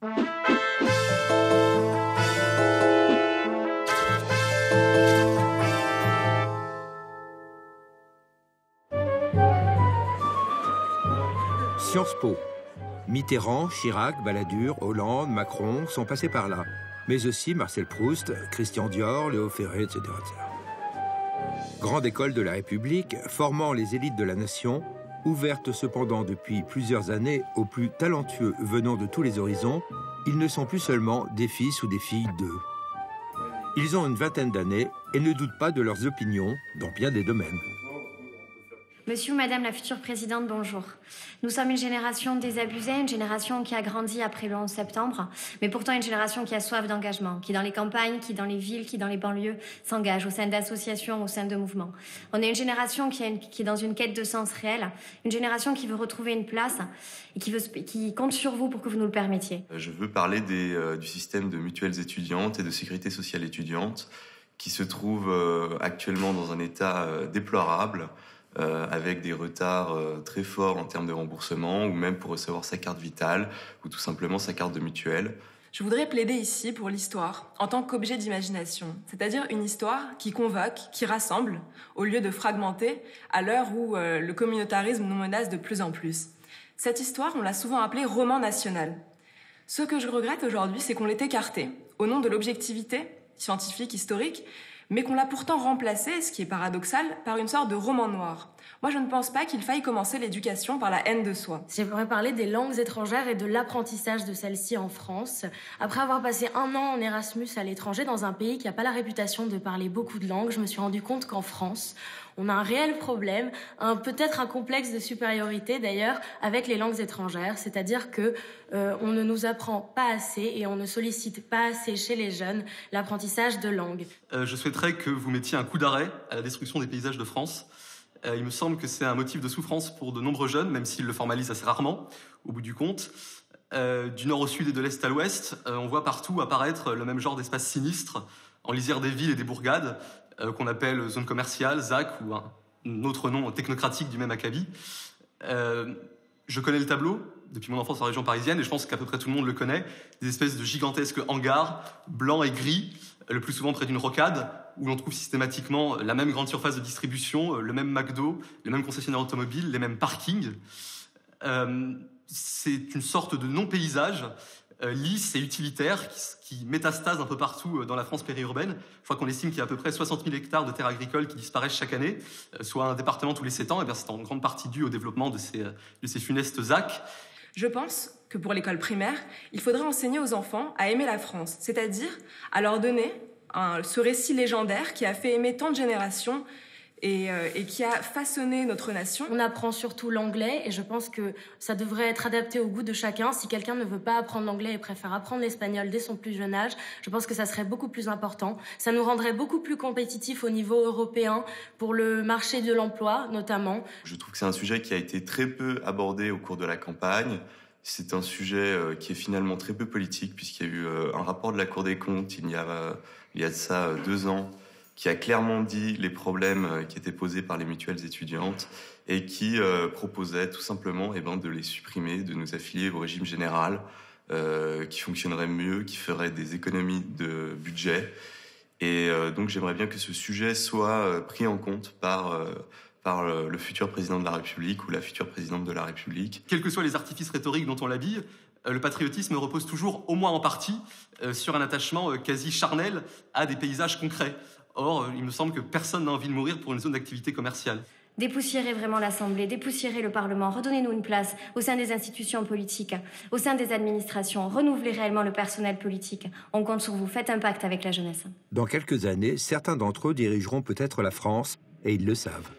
Sciences Po. Mitterrand, Chirac, Balladur, Hollande, Macron sont passés par là. Mais aussi Marcel Proust, Christian Dior, Léo Ferré, etc., etc. Grande école de la République, formant les élites de la nation, ouverte cependant depuis plusieurs années aux plus talentueux venant de tous les horizons, ils ne sont plus seulement des fils ou des filles d'eux. Ils ont une vingtaine d'années et ne doutent pas de leurs opinions dans bien des domaines. Monsieur ou Madame la future présidente, bonjour. Nous sommes une génération désabusée, une génération qui a grandi après le 11 septembre, mais pourtant une génération qui a soif d'engagement, qui dans les campagnes, qui dans les villes, qui dans les banlieues s'engage au sein d'associations, au sein de mouvements. On est une génération qui est dans une quête de sens réel, une génération qui veut retrouver une place et qui compte sur vous pour que vous nous le permettiez. Je veux parler du système de mutuelles étudiantes et de sécurité sociale étudiante qui se trouve actuellement dans un état déplorable, avec des retards très forts en termes de remboursement, ou même pour recevoir sa carte vitale, ou tout simplement sa carte de mutuelle. Je voudrais plaider ici pour l'histoire en tant qu'objet d'imagination, c'est-à-dire une histoire qui convoque, qui rassemble, au lieu de fragmenter, à l'heure où le communautarisme nous menace de plus en plus. Cette histoire, on l'a souvent appelée roman national. Ce que je regrette aujourd'hui, c'est qu'on l'ait écartée, au nom de l'objectivité scientifique, historique, mais qu'on l'a pourtant remplacé, ce qui est paradoxal, par une sorte de roman noir. Moi, je ne pense pas qu'il faille commencer l'éducation par la haine de soi. J'aimerais parler des langues étrangères et de l'apprentissage de celles-ci en France. Après avoir passé 1 an en Erasmus à l'étranger, dans un pays qui n'a pas la réputation de parler beaucoup de langues, je me suis rendu compte qu'en France, on a un réel problème, peut-être un complexe de supériorité d'ailleurs, avec les langues étrangères. C'est-à-dire que on ne nous apprend pas assez et on ne sollicite pas assez chez les jeunes l'apprentissage de langues. Je souhaiterais que vous mettiez un coup d'arrêt à la destruction des paysages de France. Il me semble que c'est un motif de souffrance pour de nombreux jeunes, même s'ils le formalisent assez rarement, au bout du compte. Du nord au sud et de l'est à l'ouest, on voit partout apparaître le même genre d'espace sinistre, en lisière des villes et des bourgades, qu'on appelle zone commerciale, ZAC, ou un autre nom technocratique du même acabit. Je connais le tableau depuis mon enfance en région parisienne, et je pense qu'à peu près tout le monde le connaît. Des espèces de gigantesques hangars, blancs et gris, le plus souvent près d'une rocade, où l'on trouve systématiquement la même grande surface de distribution, le même McDo, les mêmes concessionnaires automobiles, les mêmes parkings. C'est une sorte de non-paysage lisse et utilitaire qui métastase un peu partout dans la France périurbaine. Je crois qu'on estime qu'il y a à peu près 60 000 hectares de terres agricoles qui disparaissent chaque année, soit un département tous les 7 ans. Et bien, c'est en grande partie dû au développement de ces funestes ZAC. Je pense que pour l'école primaire, il faudrait enseigner aux enfants à aimer la France, c'est-à-dire à leur donner ce récit légendaire qui a fait aimer tant de générations et qui a façonné notre nation. On apprend surtout l'anglais et je pense que ça devrait être adapté au goût de chacun. Si quelqu'un ne veut pas apprendre l'anglais et préfère apprendre l'espagnol dès son plus jeune âge, je pense que ça serait beaucoup plus important. Ça nous rendrait beaucoup plus compétitifs au niveau européen pour le marché de l'emploi notamment. Je trouve que c'est un sujet qui a été très peu abordé au cours de la campagne. C'est un sujet qui est finalement très peu politique puisqu'il y a eu un rapport de la Cour des comptes il y a de ça 2 ans qui a clairement dit les problèmes qui étaient posés par les mutuelles étudiantes et qui proposait tout simplement de les supprimer, de nous affilier au régime général qui fonctionnerait mieux, qui ferait des économies de budget. Et donc j'aimerais bien que ce sujet soit pris en compte par le futur président de la République ou la future présidente de la République. Quels que soient les artifices rhétoriques dont on l'habille, le patriotisme repose toujours, au moins en partie, sur un attachement quasi charnel à des paysages concrets. Or, il me semble que personne n'a envie de mourir pour une zone d'activité commerciale. Dépoussiérez vraiment l'Assemblée, dépoussiérez le Parlement, redonnez-nous une place au sein des institutions politiques, au sein des administrations, renouvelez réellement le personnel politique. On compte sur vous, faites un pacte avec la jeunesse. Dans quelques années, certains d'entre eux dirigeront peut-être la France, et ils le savent.